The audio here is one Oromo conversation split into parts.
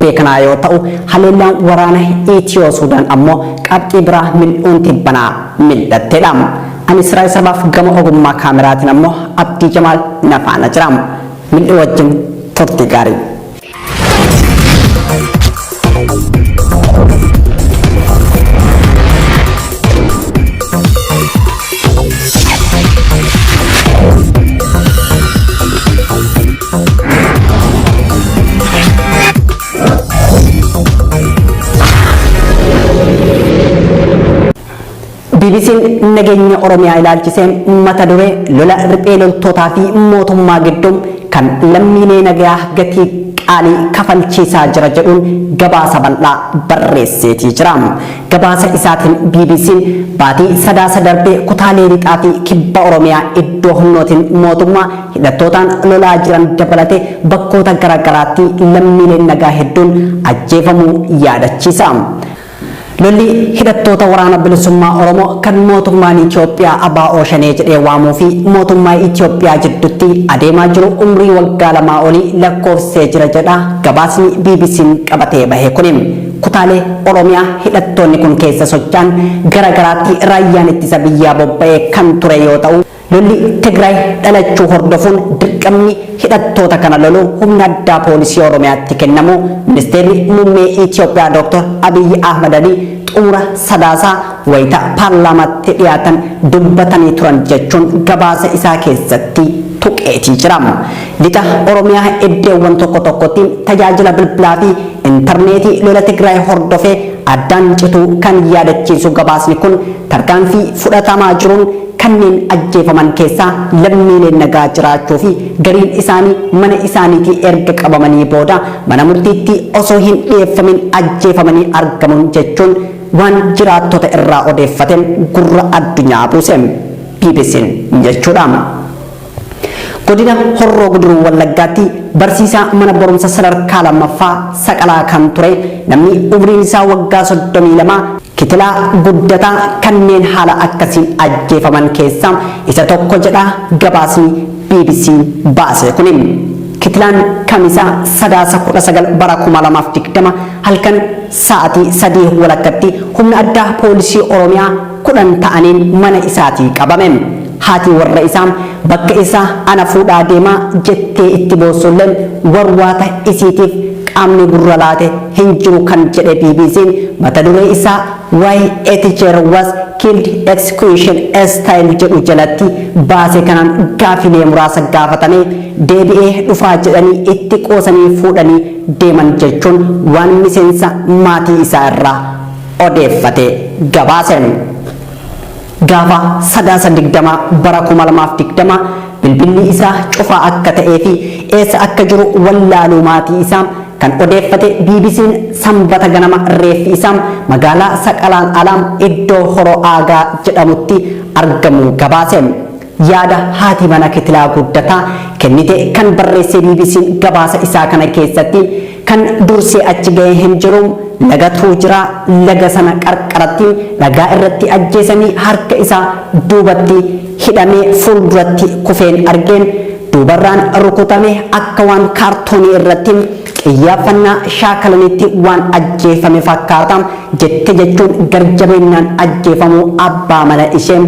beekanaa yoo ta'u haleellaan waraana Itiyoo Suudaan ammoo qabxii biraa mil'uun tibbanaa mil'atteedha. Ani Israa'el sabaaf gama ogummaa kaameraatiin ammoo Abdii Jamaal nafaana jira. Mil'ii wajjin turtii gaarii. BBC'n nageenya Oromiyaa ilaalchisee mata duree lola riphee loltootaa fi mootummaa gidduu kan lammiilee nagaa gatii qaalii kafalchiisaa jira jedhuun gabaasa bal'aa barreesseetii jira. Gabaasa isaatiin BBC'n baatii sadaasa darbee kutaalee lixaa fi kibba Oromiyaa iddoo humnootiin mootummaa hidhattootaan lolaa jiran dabalatee bakkoota garaagaraatti lammiileen nagaa hedduun ajjeefamuu yaadachiisa. Lolli hidhattoota waraana bilisummaa Oromoo kan mootummaan Itoophiyaa ABO shanee jedhee waamuu fi mootummaa Itoophiyaa jidduutti adeemaa jiru umrii waggaa lamaa olii lakkoofsee jira jedha gabaasni BBC'n qabatee bahe kun. Kutaalee Oromiyaa hidhattoonni kun keessa socho'an garaagaraatti raayyaan ittisa biyyaa bobba'ee kan ture yoo ta'u lolli Tigraay dhalachuu hordofuun dirqamni hidhattoota kana loluu humna addaa poolisii Oromiyaatti kennamu ministeerri muummee Itoophiyaa Dr. Abiy Ahmad xumura sadaasaa wayita paarlaamaatti dhiyaatan dubbatanii turan jechuun gabaasa isaa keessatti tuqeetii jira. Lixa Oromiyaa iddoowwan tokko tokkotti tajaajila bilbilaa fi intarneetii lola Tigraay hordofee addaan cituu kan yaadachiisu gabaasni kun tarkaanfii fudhatamaa jiruun kanneen ajjeefaman keessaa lammiileen nagaa jiraachuu fi gariin isaanii mana isaaniitii erga qabamanii booda mana murtiitti osoo hin dhiyeeffamin ajjeefamanii argamuun jechuun waan jiraattota irraa odeeffateen gurra addunyaa buuse BBC'n jechuudha. Godina Horroo Guduruu Wallaggaatti barsiisaa mana barumsa sadarkaa lammaffaa Saqalaa kan ture namni umriin isaa waggaa 32 Kitilaa Guddataa kanneen haala akkasiin ajjeefaman keessaa isa tokko jedha gabaasni BBC'n baase kun. Kitilaan Kamisaa sadaasa 19 bara 2020 halkan sa'aatii 3 walakkatti humna addaa poolisii Oromiyaa 10 ta'aniin mana isaatii qabame. Haati warra isaa bakka isaa ana fuudhaa deemaa jettee itti boossolleen warwaata isiitiif qaamni gurra laate hin jiru kan jedhe BBC'n mata duree isaa why a teacher was killed execution style jedhu jalatti baase kanaan gaafilee muraasa gaafatamee deebi'ee dhufaa jedhanii itti qoosanii fuudhanii deeman jechuun waan miseensa maatii isaa irraa odeeffate gabaase. Gaafa sadaasa 20 bara 2020 bilbilli isaa cufaa akka ta'ee fi eessa akka jiru wallaaluu maatii isaa kan odeeffate BBC'n sanbata ganama reeffi isaa magaalaa Saqalaan Alaam iddoo Horoo Aagaa jedhamutti argamu gabaase. Yaada haati mana Kitilaa Guddataa kennite kan barreesse BBC'n gabaasa isaa kana keessatti kan dursee achi ga'ee hin jiru lagatu jira laga sana qarqaratti lagaa irratti ajjeesanii harka isaa duubatti hidhamee fuulduratti kufeen argeen duubarraan rukutame akka waan kaartoonii irratti xiyyaafannaa shaakalanitti waan ajjeefame fakkaata jette jechuun garjabeenyaan ajjeefamuu abbaa mana ishee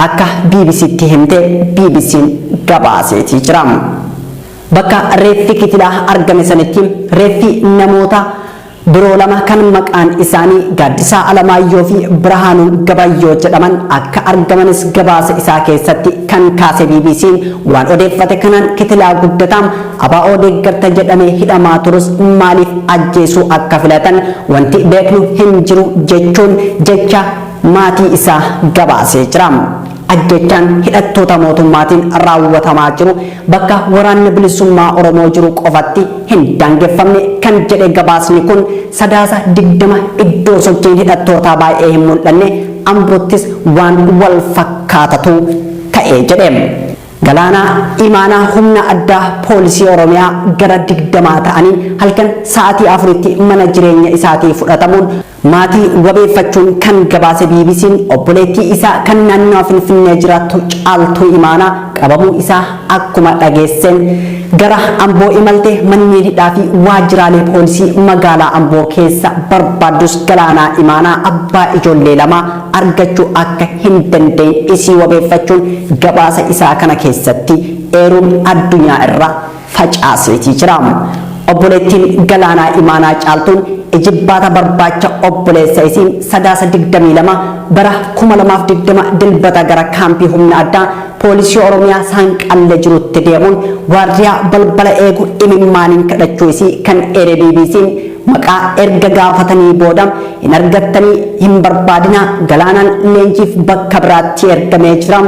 akka BBC'tti himte BBC'n gabaaseetii jira. Bakka reeffi Kitilaa argame sanitti reeffi namoota biroo lama kan maqaan isaanii Gaaddisaa Alamaayyoo fi Birhaanuu Gabayyoo jedhaman akka argamanis gabaasa isaa keessatti kan kaase BBC'n waan odeeffate kanaan Kitilaa Guddataa ABO deeggarta jedhamee hidhamaa turus maaliif ajjeesuu akka filatan wanti beeknu hin jiru jechuun jecha maatii isaa gabaasee jira. Ajjechaan hidhattoota mootummaatiin raawwatamaa jiru bakka waraanni bilisummaa Oromoo jiru qofatti hin daangeffamne kan jedhe gabaasni kun sadaasa 20 iddoo sochiin hidhattootaa baay'ee hin mul'anne Amboottis waan wal fakkaatatu ta'ee jedhe. Galaanaa Imaanaa humna addaa poolisii Oromiyaa gara 20 ta'anii halkan sa'aatii 4tti mana jireenya isaatii fudhatamuun maatii wabeeffachuun kan gabaase BBC'n obboleettii isaa kan naannoo Finfinnee jiraattu Caaltuu Imaanaa qabamuu isaa akkuma dhageesseen gara Amboo imalte manneen hidhaa fi waajjiraalee poolisii magaalaa Amboo keessa barbaaddus Galaanaa Imaanaa abbaa ijoollee lama argachuu akka hin dandeenye isii wabeeffachuun gabaasa isaa kana keessatti eeruun addunyaa irra facaaseetii jira. Obboleettiin Galaanaa Imaanaa Caaltuun ijibbaata barbaacha obboleessa isiin sadaasa 22 bara 2020 dilbata gara kaampii humna addaa poolisii Oromiyaa Saanqallee jirutti deemuun waardiyaa balbala eegu imimmaaniin kadhachuu isii kan eere BBC'n maqaa erga gaafatanii booda hin argattanii hin barbaadinaa Galaanaan leenjiif bakka biraatti ergamee jira.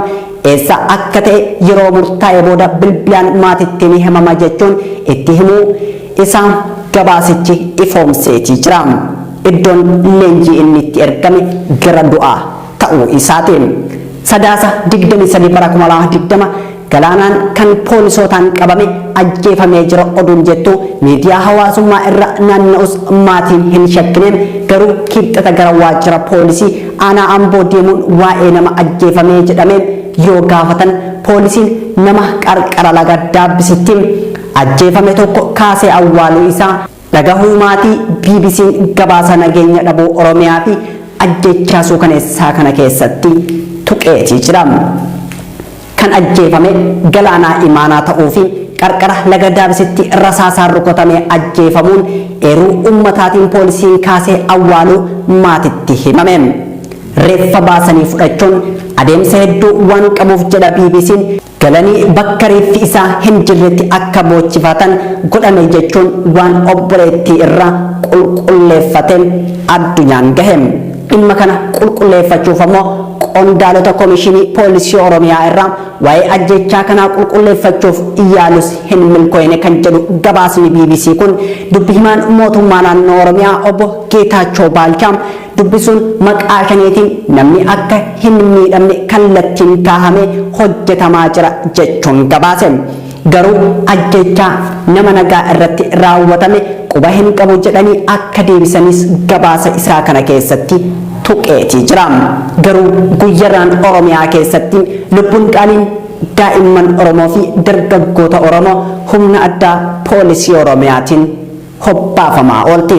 Eessa akka ta'e yeroo murtaa'e booda bilbilaan maatitti ni himama jechuun itti himuu isaa gabaasichi ifoomseetii jira. Iddoon leenjii inni itti ergame gara du'aa ta'uu isaatiin sadaasa 23 bara 2020 Galaanaan kan poolisootaan qabame ajjeefamee jira oduun jettu miidiyaa hawaasummaa irra naanna'us maatiin hin shakkineen garuu kibxata gara waajjira poolisii aanaa Amboo deemuun waa'ee nama ajjeefamee jedhameen yoo gaafatan poolisiin nama qarqara laga Daabbisitti ajjeefame tokko kaasee awwaaluu isaa dhagahuu maatii BBC'n gabaasa nageenya dhabuu Oromiyaa fi ajjechaa suukaneessaa kana keessatti tuqeetii jira. Kan ajjeefame Galaanaa Imaanaa ta'uu fi qarqara laga Daabbisitti rasaasaan rukutamee ajjeefamuun eeruu ummataatiin poolisiin kaasee awwaaluu maatitti himame. Reeffa baasanii fudhachuun adeemsa hedduu waan qabuuf jedha BBC'n galanii bakka reeffi isaa hin jirretti akka boochifatan godhame jechuun waan obboleettii irraa qulqulleeffateen addunyaan gahe. Dhimma kana qulqulleeffachuuf ammoo qondaalota komishinii poolisii Oromiyaa irraa waa'ee ajjechaa kanaa qulqulleeffachuuf iyyaalus hin milkooyne kan jedhu gabaasni BBC kun dubbi himaan mootummaa naannoo Oromiyaa obbo Geetaachoo Baalchaa dubbisuun maqaa shaneetiin namni akka hin miidhamne kallattiin kaahame hojjetamaa jira jechuun gabaase. Garuu ajjechaa nama nagaa irratti raawwatame quba hin qabu jedhanii akka deebisanis gabaasa isaa kana keessatti tuqeetii jira. Garuu guyyarraan Oromiyaa keessatti lubbuun qaaliin daa'imman Oromoo fi dargaggoota Oromoo humna addaa poolisii Oromiyaatiin hobbaafamaa oolti.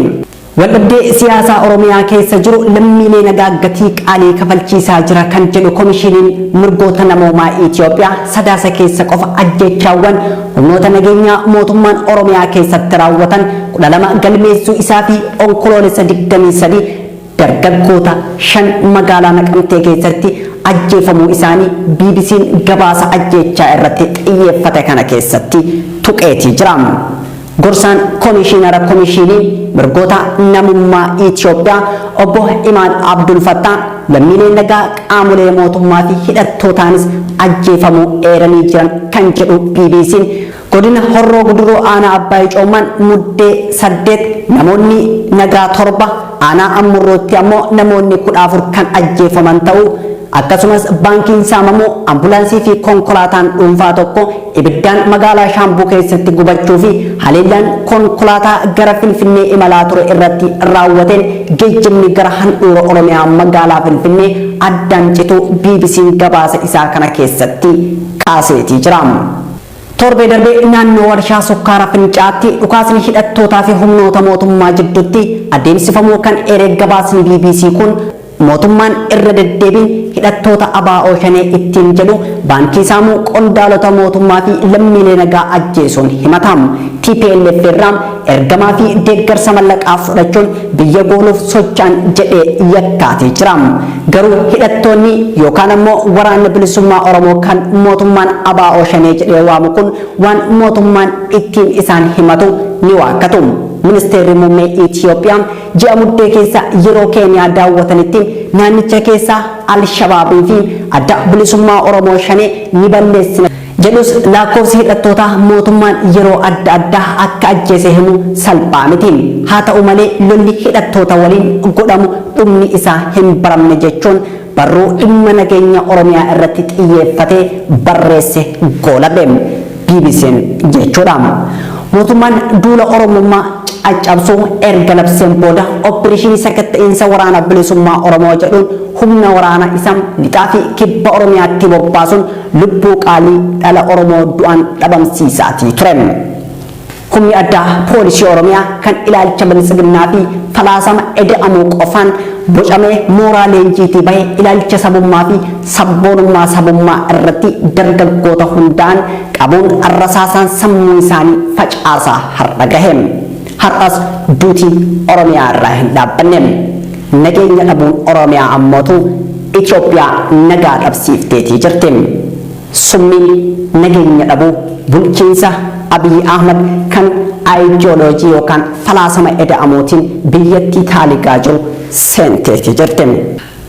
Waldhabdee siyaasaa Oromiyaa keessa jiru lammiilee nagaa gatii qaalii kafalchiisaa jira kan jedhu komishiniin mirgoota namoomaa Itoophiyaa sadaasa keessa qofa ajjechaawwan humnoota nageenyaa mootummaan Oromiyaa keessatti raawwatan 12 galmeessuu isaa fi onkoloolessa 23 dargaggoota 5 magaalaa Naqamtee keessatti ajjeefamuu isaanii BBC'n gabaasa ajjechaa irratti xiyyeeffate kana keessatti tuqeetii jira. Gorsaan komishinara komishinii mirgoota namummaa Itoophiyaa obbo Imaan Abdul Fattah lammiilee nagaa qaamolee mootummaa fi hidhattootaanis ajjeefamuu eeranii jiran kan jedhu BBC'n godina Horroo Guduroo aanaa Abbaay Coomaan muddee 8 namoonni nagaa 7 aanaa Ammurrootti ammoo namoonni 14 kan ajjeefaman ta'uu akkasumas baankiin saamamuu ambulaansii fi konkolaataan dhuunfaa tokko ibiddaan magaalaa Shaambuu keessatti gubachuu fi haleellaan konkolaataa gara Finfinnee imalaa ture irratti raawwateen geejjibni gara handhuura Oromiyaa magaalaa Finfinnee addaan cituu BBC'n gabaasa isaa kana keessatti kaaseetii jira. Torbee darbee naannoo warshaa sukkaara Fincaatti dhukaasni hidhattootaa fi humnoota mootummaa jidduutti adeemsifamuu kan eere gabaasni BBC kun mootummaan irra deddeebiin hidhattoota ABO shanee ittiin jedhu baankii saamuu qondaalota mootummaa fi lammiilee nagaa ajjeesuun himatamu. TPLF irraa ergamaa fi deeggarsa mallaqaaf fudhachuun biyya gooluuf socho'an jedhee yakkaatee jira. Garuu hidhattoonni yookaan ammoo waraanni bilisummaa Oromoo kan mootummaan ABO shanee jedhee waamu kun waan mootummaan ittiin isaan himatu ni waakkatu. Ministeerri muummee Itoophiyaa ji'a muddee keessa yeroo Keeniyaa daawwatanitti naannicha keessa Al-Shabaabii fi adda bilisummaa Oromoo shanee ni balleessina jedhus lakkoofsi hidhattoota mootummaan yeroo adda addaa akka ajjeese himu salphaa miti. Haa ta'u malee lolli hidhattoota waliin godhamu dhumni isaa hin baramne jechuun barruu dhimma nageenya Oromiyaa irratti xiyyeeffatee barreesse goolabe BBC'n jechuudha. mootummaan duula oromummaa caccabsuu erga labseen booda opereeshinii sakatta'insa waraana bilisummaa Oromoo jedhuun humna waraana isaa lixaa fi kibba Oromiyaatti bobbaasuun lubbuu qaalii dhala Oromoo du'an dhabamsiisaatii ture. Humni addaa poolisii Oromiyaa kan ilaalcha bilisiginnaa fi falaasama eda'amuu qofaan bocamee mooraa leenjiitii bahee ilaalcha sabummaa fi sabboonummaa irratti dargaggoota hundaan qabuun arrasaasaan sammuu isaanii facaasaa har'a gahe. Har'as duutiin Oromiyaa irraa hin dhaabbanne. Nageenya dhabuun Oromiyaa ammootu Itoophiyaa nagaa dhabsiifteetii jirti. Summiin nageenya dhabuu bulchiinsa Abiy Ahmed kan ideoloojii yookaan falaasama eda'amuutiin biyyattii taaligaa jiru seenteetii jirti.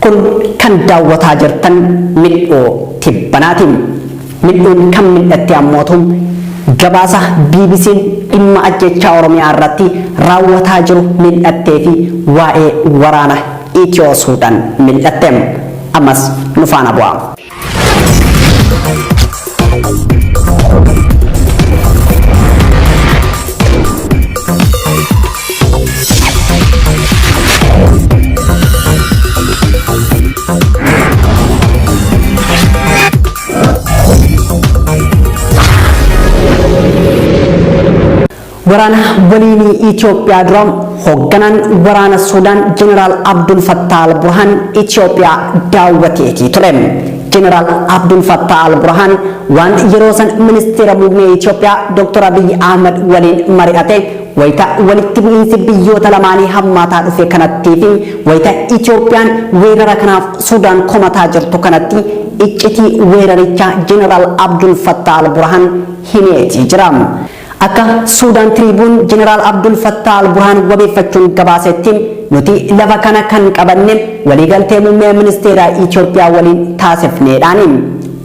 Kun kan daawwataa jirtan midhoo tibbanaati. Midhuun kan midhatte ammootu gabaasa BBC'n dhimma ajjechaa Oromiyaa irratti raawwataa jiru midhattee fi waa'ee waraana Itiyoo Suudaan midhatte. Ammas nu faana bu'aa. Waraana waliinii Itoophiyaa duraa hoogganaan waraana Suudaan Jeneraal Abdul Fattah al-Burhaan Itoophiyaa daawwateetii ture. Jeneraal Abdul Fattah al-Burhaan waan yeroo san ministeera muummee Itoophiyaa Dr. Abiy Ahmed waliin mari'ate wayita walitti bu'iinsi biyyoota lamaanii hammaataa dhufe kanattii fi wayita Itoophiyaan weerara kanaaf Suudaan komataa jirtu kanatti iccitii weerarichaa Jeneraal Abdul Fattah al-Burhaan himeetii jira. Akka Suudaan Tribune Jeneraal Abdul Fattah al-Burhaan wabeeffachuun gabaasetti nuti lafa kana kan qabanne waliigaltee muummee ministeera Itoophiyaa waliin taasifneedhaani.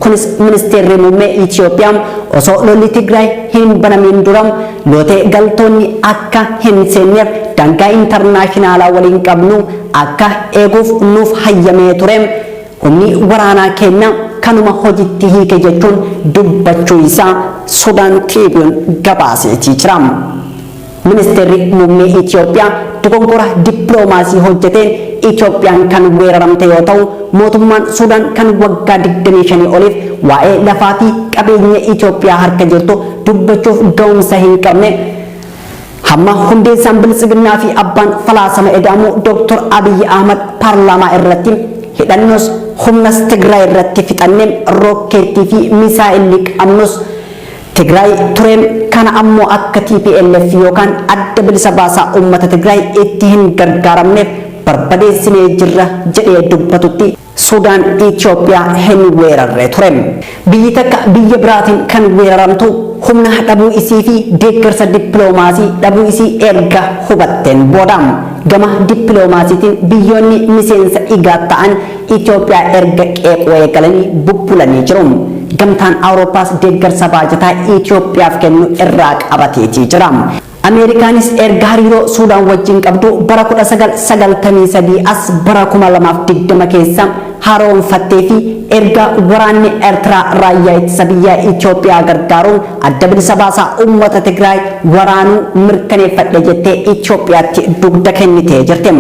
Kunis ministeerri muummee Itoophiyaa osoo lolli Tigraay hin banamin dura lootee galtoonni akka hin seenneef dangaa intarnaashinaala waliin qabnu akka eeguuf nuuf hayyamee ture. Humni waraanaa keenya kanuma hojiitti hiike jechuun dubbachuu isaa Suudaan Tribune gabaaseetii jira. Ministeerri muummee Itoophiyaa dogongora dippiloomaasii hojjeteen Itoophiyaan kan weeraramte yoo ta'u mootummaan Suudaan kan waggaa 25 oliif waa'ee lafaa fi qabeenya Itoophiyaa harka jirtu dubbachuuf ga'umsa hin qabne hamma hundeessaan bilisiginnaa fi abbaan falaasama eda'amuu Dr. Abiy Ahmed paarlaamaa irratti hidhannos humnas Tigraay irratti fixannee rokkeettii fi misaa'illi qabnus Tigraay tureem kana ammoo akka TPLF yookaan adda bilisa baasaa uummata Tigraay itti hin gargaaramneef barbadeessinee jirra jedhee dubbatutti Suudaan Itoophiyaa hin weerarre ture. Biyyi takka biyya biraatiin kan weeraramtu humna dhabuu isii fi deeggarsa dippiloomaasii dhabuu isii erga hubatteen booda. Gama dippiloomaasiitiin biyyoonni miseensa IGAD ta'an Itoophiyaa erga qeequu eegalanii bubbulanii jiru. Gamtaan Awurooppaas deeggarsa baajataa Itoophiyaaf kennu irraa qabateetii jira. Ameerikaanis erga hariiroo Suudaan wajjin qabdu bara 1993 as bara 2020 keessa haaromfattee fi erga waraanni Eertiraa raayyaa ittisa biyyaa Itoophiyaa gargaaruun adda bilisa baasaa uummata Tigraay waraanuu mirkaneeffadhe jettee Itoophiyaatti dugda kennitee jirti.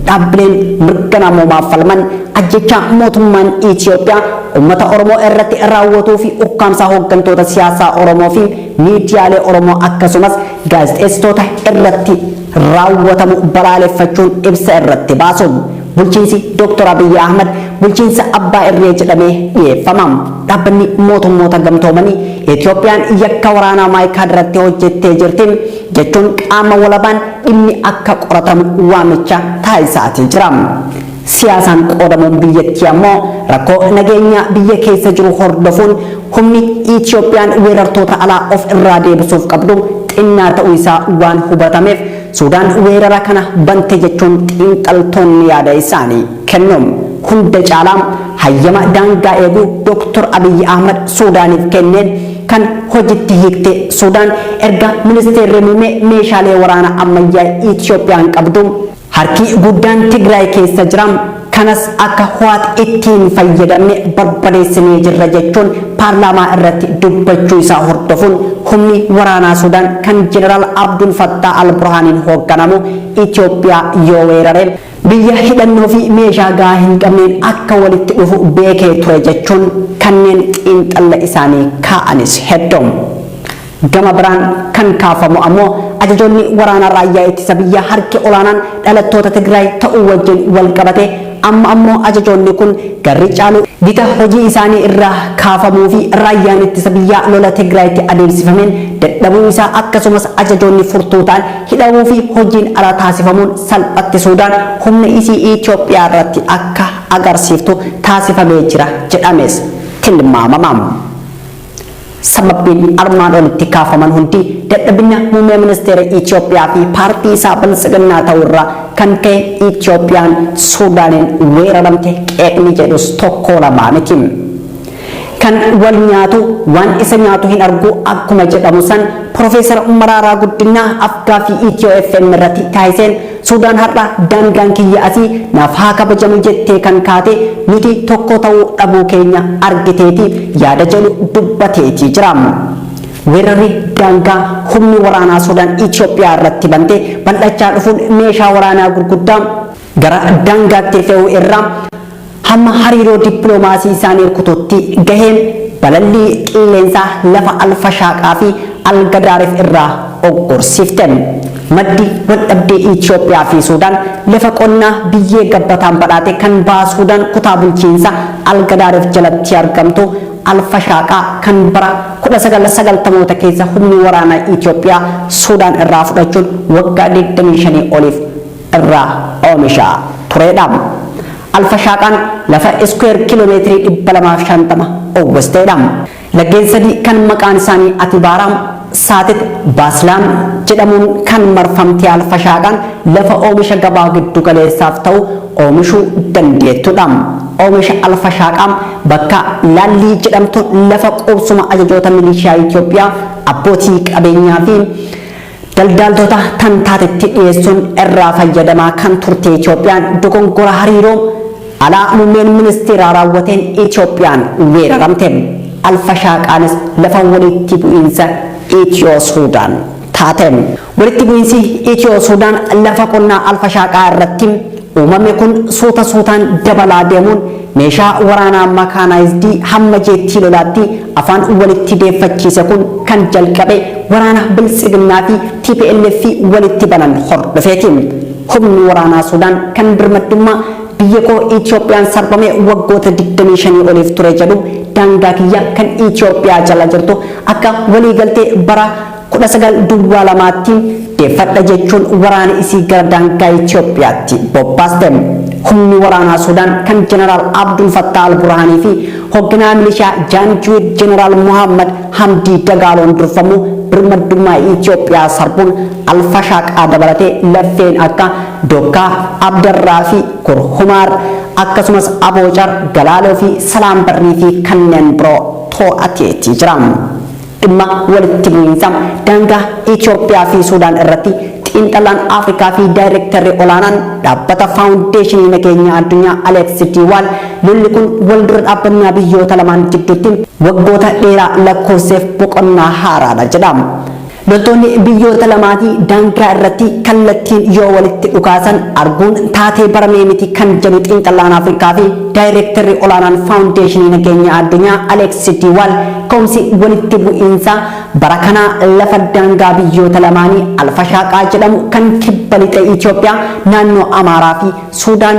Dhaabbileen mirga namoomaaf falman ajjechaa mootummaan Itoophiyaa uummata Oromoo irratti raawwatuu fi ukkaamsaa hooggantoota siyaasaa Oromoo fi miidiyaalee Oromoo akkasumas gaazexeessitoota irratti raawwatamu balaaleffachuun ibsa irratti baasu. Bulchiinsi Dr. Abiy Ahmed bulchiinsa abbaa irree jedhamee dhiyeeffama. Dhaabbanni mootummoota gamtoomanii Itoophiyaan yakka waraanaa Maayikaadirratti hojjettee jirti jechuun qaama walabaan dhimmi akka qoratamu waamicha taasisaatii jira. Siyaasaan qoodamuun biyyattii ammoo rakkoo nageenya biyya keessa jiru hordofuun humni Itoophiyaan weerartoota alaa of irraa deebisuuf qabdu xinnaa ta'uu isaa waan hubatameef Suudaan weerara kana bante jechuun xiinxaltoonni yaada isaanii kennu. Hunda caalaa hayyama daangaa eeguu Dr. Abiy Ahmed Suudaaniif kenneen kan hojiitti hiikte Suudaan erga ministeerri muummee meeshaalee waraanaa ammayyaa Itoophiyaan qabdu harki guddaan Tigraay keessa jiran kanas akka ho'aat ittiin fayyadamne barbadeessinee jirra jechuun paarlaamaa irratti dubbachuu isaa hordofuun humni waraanaa Sudaan kan Jeneraal Abdul Fattah al-Burhaaniin hoogganamu Itoophiyaa yoo weerare biyya hidhannoo fi meeshaa gahaa hin qabneen akka walitti dhufu beekee ture jechuun kanneen xiinxalla isaanii kaa'anis hedduun. Gama biraan kan kaafamu ammoo ajajoonni waraanaa raayyaa ittisa biyyaa harki olaanaan dhalattoota Tigraay ta'uu wajjin wal qabate amma ammoo ajajoonni kun garri caalu gita hojii isaanii irraa kaafamuu fi raayyaan ittisa biyyaa lola Tigraayitti adeemsifameen dadhabuu isaa akkasumas ajajoonni furtuu ta'an hidhamuu fi hojiin ala taasifamuun salphatti Sudaan humna isii Itoophiyaa irratti akka agarsiiftu taasifamee jira jedhames tilmaamama. Sababbiin armaan olitti kaafaman hundi dadhabina muummee ministeera Itoophiyaa fi paartii isaa Biltsiginnaa ta'uu irraa kan ka'e Itoophiyaan Sudaaniin weeraramte qeeqni jedhus tokko lamaa miti. Kan wal nyaatu waan isa nyaatu hin argu akkuma jedhamu san Profeesar Mararaa Guddinaa Afgaa fi Itiyoo FM irratti taasiseen Sudaan har'a daangaan kiyya asii naaf haa kabajamu jettee kan kaate nuti tokko ta'uu dhabuu keenya argiteeti yaada jedhu dubbateetii jira. Weerarri daangaa humni waraanaa Sudaan Itoophiyaa irratti bante bal'achaa dhufuun meeshaa waraanaa gurguddaa gara daangaatti fe'uu irraa hamma hariiroo dippiloomaasii isaanii kutuutti gaheen balallii qilleensaa lafa Alfashaaqaa fi Algadaariif irraa oggorsiifte. Maddi waldhabdee Itoophiyaa fi Sudaan lafa qonnaa biyyee gabbataan badhaate kan baha Sudaan kutaa bulchiinsa Algadaariif jalatti argamtu Alfashaaqaa kan bara 1990 keessa humni waraanaa Itoophiyaa Sudaan irraa fudhachuun waggaa 25 oliif irraa oomishaa turedha. Alfashaaqaan lafa iskuweer kiiloomeetirii 250 uwwisteedha. Laggeen sadii kan maqaan isaanii Atibaaraam, Saatit, Baaslaam jedhamuun kan marfamte Alfashaaqaan lafa oomisha gabaa giddu galeessaaf ta'u oomishuu dandeettudha. Oomisha Alfashaaqaan bakka Laallii jedhamtu lafa qubsuma ajajoota milishaa Itoophiyaa abbootii qabeenyaa fi daldaltoota tan taatetti dhiyeessuun irraa fayyadamaa kan turte Itoophiyaan dogongora hariiroo alaa muummeen ministeeraa raawwateen Itoophiyaan weeraramte. Alfashaaqaanis lafa walitti bu'iinsa Itiyoo Sudaan taate. Walitti bu'iinsi Itiyoo Sudaan lafa qonnaa Alfashaaqaa irratti uumame kun suuta suutaan dabalaa deemuun meeshaa waraanaa makaanaayizidii hamma jeettii lolaatti afaan walitti deeffachiise kun kan jalqabe waraana Biltsiginnaa fi TPLF walitti banan hordofeeti. Humni waraanaa Sudaan kan birmadummaa biyya koo Itoophiyaan sarbame waggoota 25 oliif ture jedhu daangaa kiyya kan Itoophiyaa jala jirtu akka waliigaltee bara 1922tti deeffadha jechuun waraana isii gara daangaa Itoophiyaatti bobbaaste. Humni waraanaa Sudaan kan Jeneraal Abdul Fattah al-Burhaanii fi hoogganaa milishaa Jaanjuweed Jeneraal Muhammad Hamdii Dagaaloon durfamu birmadummaa Itoophiyaa sarbuun Alfashaaqaa dabalatee laffeen akka Dokkaa, Abdarraa fi Kurhumaar akkasumas Aboocar, Galaaloo fi Salaam Barrii fi kanneen biroo to'ateetii jira. Dhimma walitti bu'iinsa daangaa Itoophiyaa fi Sudaan irratti xiinxalaan Afrikaa fi daayirektarri olaanaan dhaabbata faawundeeshinii nageenya addunyaa Alex Diwaal lolli kun wal dura dhaabbannaa biyyoota lamaan gidduutti waggoota dheeraa lakkoofseef boqonnaa haaraadha jedha. Loltoonni biyyoota lamaatii daangaa irratti kallattiin yoo walitti dhukaasan arguun taatee baramee miti kan jedhu xiinxalaan Afrikaa fi daayirektarri olaanaan faawundeeshinii nageenya addunyaa Alex Diwaal ka'umsi walitti bu'iinsa bara kanaa lafa daangaa biyyoota lamaanii Alfashaaqaa jedhamu kan kibba lixa Itoophiyaa naannoo Amaaraa fi Sudaan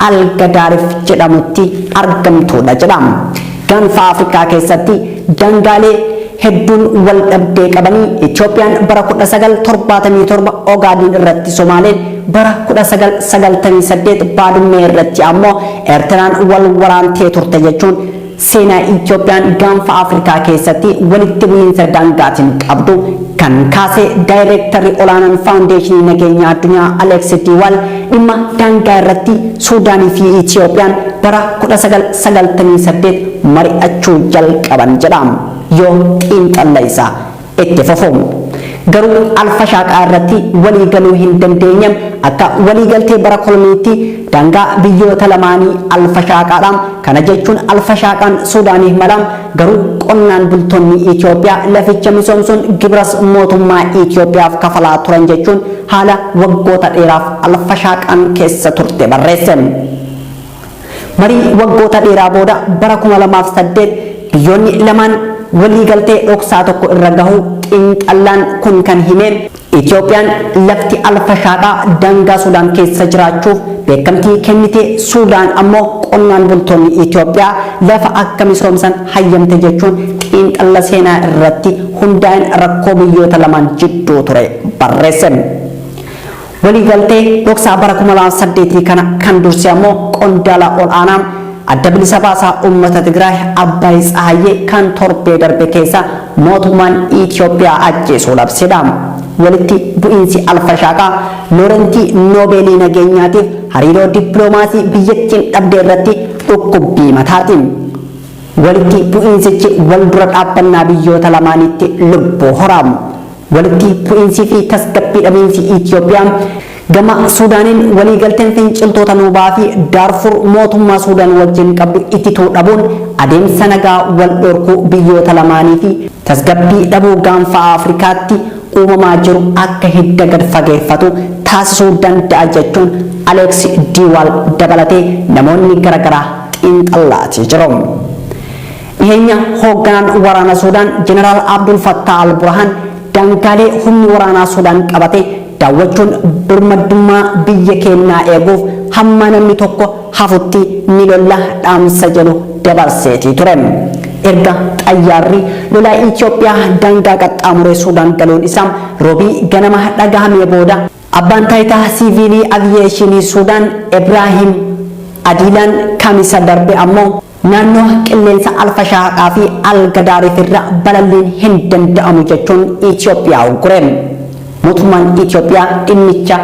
Algadaariif jedhamutti argamtudha jedha. Gaanfa Afrikaa keessatti daangaalee hedduun wal dhabdee qabanii Itoophiyaan bara 1977 Ogaadin irratti Somaaleen bara 1998 Baadummee irratti ammoo Eertiraan wal waraantee turte jechuun seenaa Itoophiyaan gaanfa Afrikaa keessatti walitti bu'iinsa daangaatiin qabdu kan kaase daayirektarri olaanaan faawundeeshinii nageenya addunyaa Alex Diwaal dhimma daangaa irratti Suudaanii fi Itoophiyaan bara 1998 mari'achuu jalqaban jedha. Yoo xiinxalla isaa itti fufu garuu Alfashaaqaa irratti walii galuu hin dandeenye akka waliigaltee bara koloniitti daangaa biyyoota lamaanii alfashaaqaadhaan kana jechuun alfashaaqaan Suudaaniif mala garuu qonnaan bultoonni Itoophiyaa laficha misoomsuun gibira mootummaa Itoophiyaaf kafalaa turan jechuun haala waggoota dheeraaf alfashaaqaan keessa turte barreesse. Marii waggoota dheeraa booda bara 2008 biyyoonni lamaan waliigaltee dhoksaa tokko irra gahu xiinxallaan kun kan hime Itoophiyaan lafti alfashaaqaa daangaa Suudaan keessa jiraachuuf beekamtii kennite, Suudaan ammoo qonnaan bultoonni Itoophiyaa lafa akka misoomsan hayyamte jechuun xiinxalla seenaa irratti hundaa'een rakkoo biyyoota lamaan jidduu ture barreesse. Waliigaltee dhoksaa bara 2008 kana kan durse ammoo qondaala ol'aanaa adda bilisa baasaa uummata Tigraay Abbaay Tsahaayee kan torbee darbe keessa mootummaan Itoophiyaa ajjeesuu labsedha. Walitti bu'iinsi alfashaaqaa Loorentii Noobeelii nageenyaatiif hariiroo dippiloomaasii biyyattiin dhabde irratti dhukkubbii mataati. Walitti bu'iinsichi wal dura dhaabbannaa biyyoota lamaanitti lubbuu horaamu. Walitti bu'iinsii fi tasgabbii dhabiinsi Itoophiyaa gama Suudaaniin waliigalteen finciltoota Nuubaa fi Daarfur mootummaa Suudaan wajjin qabdu ittituu dhabuun adeemsa nagaa wal dhorkuu biyyoota lamaanii fi tasgabbii dhabuu gaanfa Afrikaatti uumamaa jiru akka hidda gad fageeffatu taasisuu danda'a jechuun Alex Diwaal dabalatee namoonni garaagaraa xiinxalaa jiru. Dhiyeenya hoogganaan waraana Suudaan Jeneraal Abdul Fattah al-Burhaan daangaalee humni waraanaa Suudaan qabate daawwachuun birmadummaa biyya keenyaa eeguuf hamma namni tokko hafutti ni lolla dhaamsa jedhu dabarseetii ture. Erga xayyaarri lolaa Itoophiyaa daangaa qaxxaamuree Suudaan galuun isaa roobii ganama dhagahamee booda abbaan taayitaa siiviilii aviyeeshinii Suudaan Ibraahim Adiilaan kamisa darbe ammoo naannoo qilleensa alfashaaqaa fi algadaariif irra balalliin hin danda'amu jechuun Itoophiyaa uggure. Mootummaan Itoophiyaa dhimmicha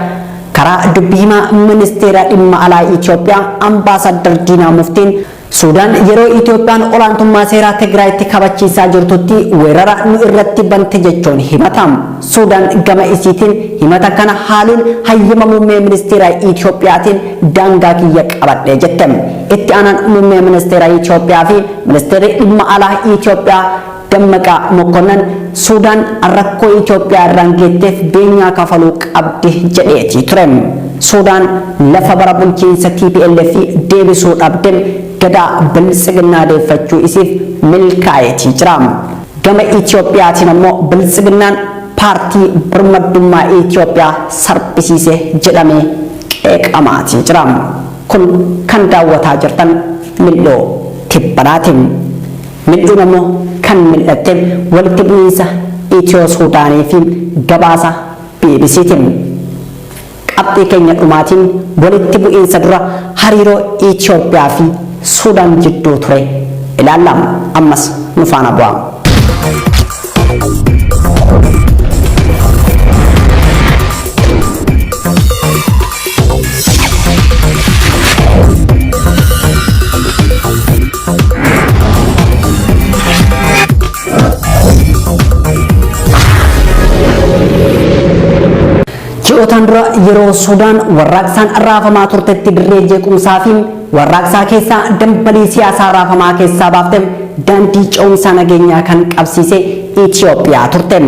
karaa dubbii himaa ministeera dhimma alaa Itoophiyaa ambaasaddar Diinaa Muftiin Suudaan yeroo Itoophiyaan olaantummaa seeraa Tigraayitti kabachiisaa jirtutti weerara nu irratti bante jechuun himatam. Suudaan gama isiitiin himata kana haaluun hayyama muummee ministeera Itoophiyaatiin daangaa kiyya qabadhee jette. Itti aanaan muummee ministeera Itoophiyaa fi ministeerri dhimma alaa Itoophiyaa Dammaqaa Mokonnon Suudaan rakkoo Itoophiyaa irraan geetteef beenyaa kafaluu qabdi jedheetii ture. Suudaan lafa bara bulchiinsa TPLF deebisuu dhabde gadaa biltsiginnaa deeffachuu isiif milkaa'eetii jira. Gama Itoophiyaatiin ammoo biltsiginnaan paartii birmadummaa Itoophiyaa sarpisiise jedhamee qeeqamaatii jira. Kun kan daawwataa jirtan Mil'oo Tibbanaatiin. Mil'uun ammoo kan mil'atte walitti bu'iinsa Itiyoo Suudaanii fi gabaasa BBCtiin. Qabxii keenya dhumaatiin walitti bu'iinsa dura hariiroo Itoophiyaa fi Suudaan jidduu ture ilaalla. Ammas nu faana bu'aa. Ji'ootaan dura yeroo Suudaan warraaqsaan raafamaa turtetti dirree jeequmsaa fi warraaqsaa keessaa dambalii siyaasaa raafamaa keessaa baafte daandii ce'umsaa nageenyaa kan qabsiise Itoophiyaa turte.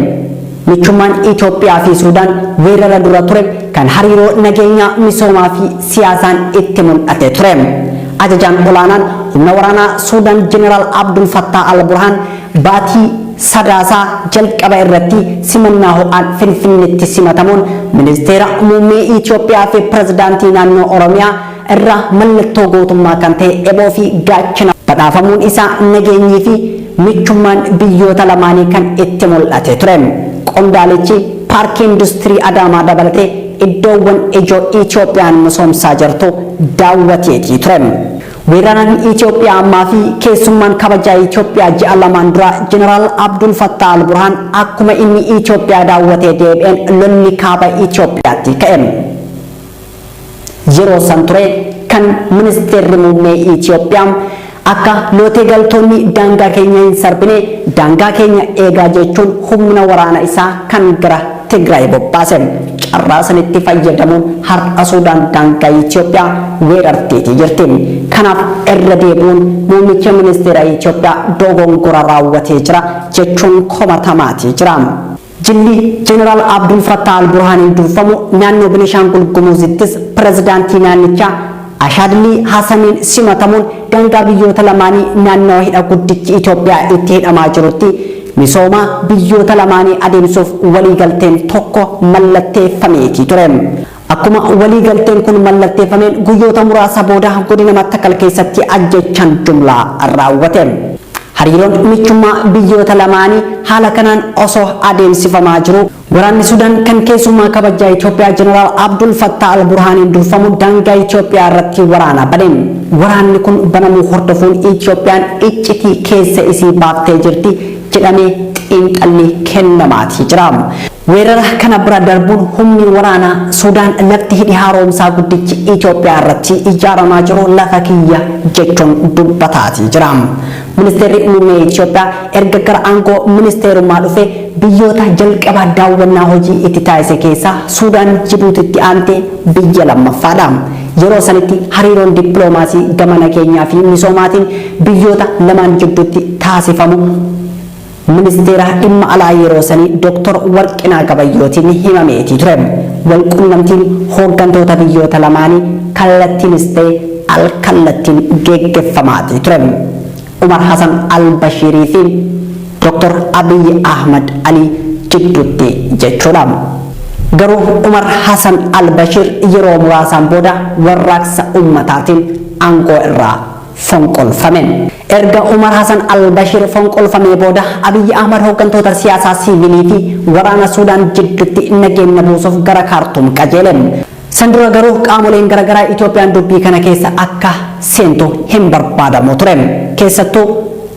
Michummaan Itoophiyaa fi Suudaan weerara dura ture kan hariiroo nageenyaa misoomaa fi siyaasaan itti mul'ate ture. Ajajaan olaanaan humna waraanaa Suudaan Jeneraal Abdul Fattah al-Burhaan baatii sadaasaa jalqaba irratti simannaa ho'aan Finfinneetti simatamuun ministeera muummee Itoophiyaa fi pirezidaantii naannoo Oromiyaa irraa mallattoo gootummaa kan ta'e eboo fi gaachana badhaafamuun isaa nageenyii fi michummaan biyyoota lamaanii kan itti mul'ate ture. Qondaalichi paarkii industirii Adaamaa dabalatee iddoowwan ijoo Itoophiyaan misoomsaa jirtu daawwateetii ture. Weeraraan Itoophiyaa ammaa fi keessummaan kabajaa Itoophiyaa ji'a lamaan dura Jeneraal Abdul Fattah al-Burhaan akkuma inni Itoophiyaa daawwatee deebi'een lolli kaaba Itoophiyaatti ka'e. Yeroo san ture kan ministeerri muummee Itoophiyaa akka lootee galtoonni daangaa keenya hin sarbine daangaa keenya eegaa jechuun humna waraana isaa kan gara Tigraay bobbaase. carraa sanitti fayyadamuun har'a Suudaan daangaa Itoophiyaa weerarteetii jirti. Kanaaf irra deebi'uun muummicha ministeera Itoophiyaa dogongora raawwatee jira jechuun komatamaati jira. Jilli Jeneraal Abdul Fattah al-Burhaaniin durfamu naannoo Beenishaangul Gumuzittis pirezidaantii naannichaa Ashadli Hassaniin simatamuun daangaa biyyoota lamaanii naannoo hidha guddichi Itoophiyaa itti hidhamaa jirutti misooma biyyoota lamaanii adeemsuuf waliigalteen tokko mallatteeffameetii ture. Akkuma waliigalteen kun mallatteeffameen guyyoota muraasa booda godina Mattakal keessatti ajjechaan jumlaa raawwate. Hariiroon michummaa biyyoota lamaanii haala kanaan osoo adeemsifamaa jiru waraanni Suudaan kan keessummaa kabajaa Itoophiyaa Jeneraal Abdul Fattah al-Burhaaniin durfamu daangaa Itoophiyaa irratti waraana bane. Waraanni kun banamuu hordofuun Itoophiyaan iccitii keessa isii baaftee jirti jedhamee xiinxalli kennamaatii jira. Weerara kana bira darbuun humni waraanaa Suudaan lafti hidhi haaromsaa guddichi Itoophiyaa irratti ijaaramaa jiru lafa kiyya jechuun dubbataatii jira. Ministeerri muummee Itoophiyaa erga gara aangoo ministeerummaa dhufe biyyoota jalqaba daawwannaa hojii itti taasise keessaa Suudaan Jibuutitti aantee biyya lammaffaadha. Yeroo sanitti hariiroon dippiloomaasii gama nageenyaa fi misoomaatiin biyyoota lamaan jidduutti taasifamu ministeera dhimma alaa yeroo sanii Dr. Warqinaa Gabayyootiin himameetii ture. Walqunnamtiin hooggantoota biyyoota lamaanii kallattiinis ta'e al-kallattiin geggeeffamaatii ture. Umar Hassan al-Bashirii fi Dr. Abiy Ahmad Ali jidduutti jechuudha. Garuu Umar Hassan al-Bashir yeroo muraasaan booda warraaqsa ummataatiin aangoo irraa fonqolfame. Erga Umar Hassan al-Bashir fonqolfamee booda Abiy Ahmad hooggantoota siyaasaa siivilii fi waraana Suudaan jidduutti nageenya buusuuf gara Kaartuum qajeele. Sandura garuu qaamoleen garaagaraa Itoophiyaan dubbii kana keessa akka seentu hin barbaadamu ture. Keessattuu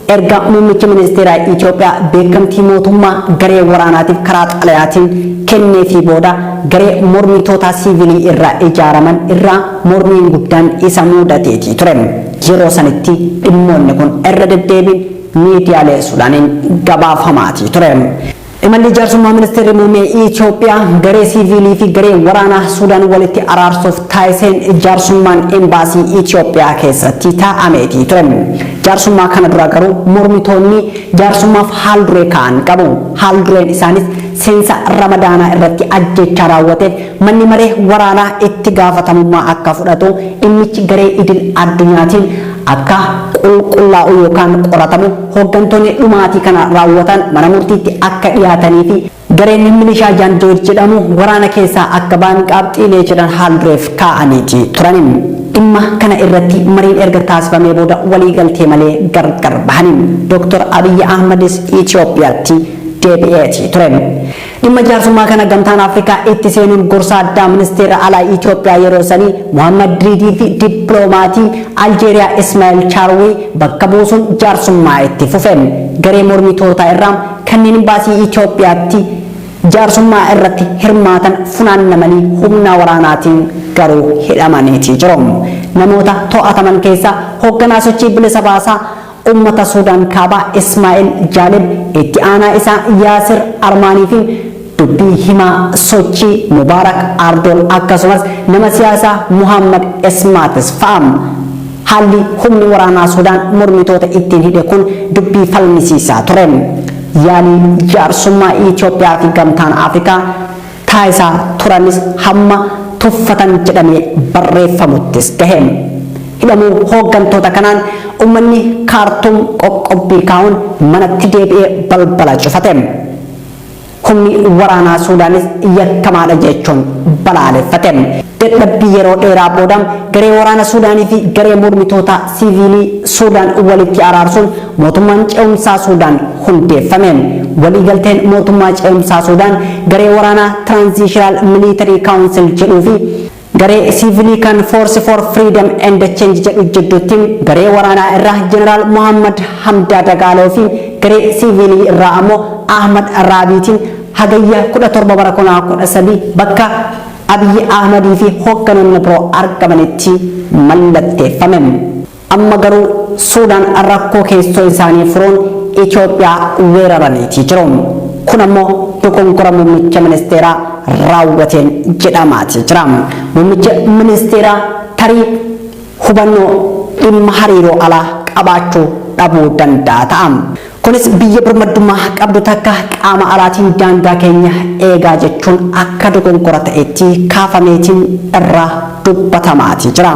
erga muummichi ministeeraa Itoophiyaa beekamtii mootummaa garee waraanaatiif karaa xalayaatiin kenneefii booda garee mormitoota siivilii irraa ijaaraman irraa mormiin guddaan isa mudateetii ture. Yeroo sanitti dhimmoonni kun irra deddeebiin miidiyaalee Suudaaniin gabaafamaatii ture. Imalli jaarsummaa ministeerri muummee Itoophiyaa garee siivilii fi garee waraanaa Suudaan walitti araarsuuf taasiseen jaarsummaan embaasii Itoophiyaa keessatti taa'ameetii ture. Jaarsummaa kana dura garuu mormitoonni jaarsummaaf haal duree ka'an qabu. Haal dureen isaanis seensa Ramadaanaa irratti ajjechaa raawwateef manni maree waraanaa itti gaafatamummaa akka fudhatu dhimmichi garee idil addunyaatiin akka qulqullaa'u yookaan qoratamu hooggantoonni dhumaatii kana raawwatan mana murtiitti akka dhiyaatanii fi gareen milishaa Jaanjoor jedhamu waraana keessaa akka ba'an qabxiilee jedhan haal dureef kaa'aniiti turaniin. Dhimma kana irratti mariin erga taasifamee booda waliigaltee malee gargar bahaniin Dr. Abiy Ahmadis Itoophiyaatti deebi'eetii ture. Dhimma jaarsummaa kana gamtaan Afrikaa itti seenuun gorsaa addaa ministeera alaa Itoophiyaa yeroo sanii Muhammad Diidii fi dippiloomaatii Aljeeriyaa Ismaa'eel Chaarwii bakka buusuun jaarsummaa itti fufe. Garee mormitootaa irraa kanneen embaasii Itoophiyaatti jaarsummaa irratti hirmaatan funaannamanii humna waraanaatiin garuu hidhamaniitii jiru. Namoota to'ataman keessaa hoogganaa sochii bilisa baasaa ummata Suudaan kaabaa Ismaa'eel Jaalib, itti aanaa isaa Yaasir Armaanii fi dubbii himaa sochii Mubaarak Ardool akkasumas nama siyaasaa Muhammad Ismaatis fa'am. Haalli humni waraanaa Suudaan mormitoota ittiin hidhe kun dubbii falmisiisaa ture. Yaalii jaarsummaa Itoophiyaa fi gamtaan Afrikaa taasisaa turanis hamma tuffatan jedhamee barreeffamuttis gahe. Hidhamuu hooggantoota kanaan ummanni Kaartuum qoqqobbii kaa'uun manatti deebi'ee balbala cufate. Humni waraanaa Suudaanis yakkamaadha jechuun balaaleffate. Dadhabbii yeroo dheeraa booda garee waraana Suudaanii fi garee mormitoota siivilii Suudaan walitti araarsuun mootummaan ce'umsaa Suudaan hundeeffame. Waliigalteen mootummaa ce'umsaa Suudaan garee waraanaa Transitional Military Council jedhuu fi garee siivilii kan Force for Freedom and Change jedhu jidduutti garee waraanaa irraa Jeneraal Muhammad Hamdaa Dagaaloo fi garee siivilii irraa ammoo Ahmad Raabiitiin hagayya 17 bara 2013 bakka Abiy Ahmadii fi hoogganoonni biroo argamanitti mallatteeffame. Amma garuu Suudaan rakkoo keessoo isaanii furuun Itoophiyaa weeraraniitii jiru. Kun ammoo dogongora muummicha ministeeraa raawwateen jedhamaati jira. Muummicha ministeeraa tarii hubannoo dhimma hariiroo alaa qabaachuu dhabuu danda'a ta'a. Kunis biyya birmadummaa qabdu takka qaama alaatiin daangaa keenya eegaa jechuun akka dogongora ta'etti kaafameetiin irraa dubbatamaati jira.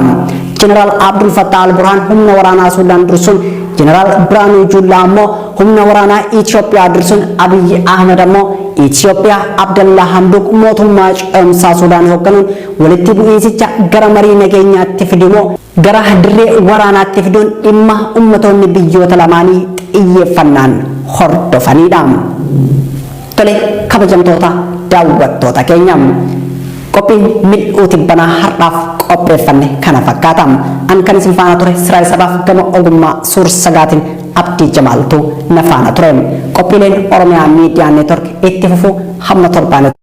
Jeneraal Abdul Fattah al-Burhaan humna waraanaa Suudaan dursuun Jeneraal Biraanuu Juullaa ammoo humna waraanaa Itoophiyaa dursuun Abiyyi Ahmed ammoo Itoophiyaa Abdallaa Hamdok mootummaa ce'umsaa Suudaan hoogganuun walitti bu'iinsicha gara marii nageenyaatti fidumoo gara dirree waraanaatti fiduun dhimma ummatoonni biyyoota lamaanii xiyyeeffannaan hordofanidha. Tole kabajamtoota daawwattoota keenya qophiin mil'uu tibbanaa har'aaf qopheeffanne kana fakkaata. An kan isin faana ture Siraay Sabaaf gama ogummaa suur-sagaatiin Abdii Jamaaltu na faana ture. Qophiileen Oromiyaa Miidiyaa Neetwork itti fufuu hamma torbaanetti.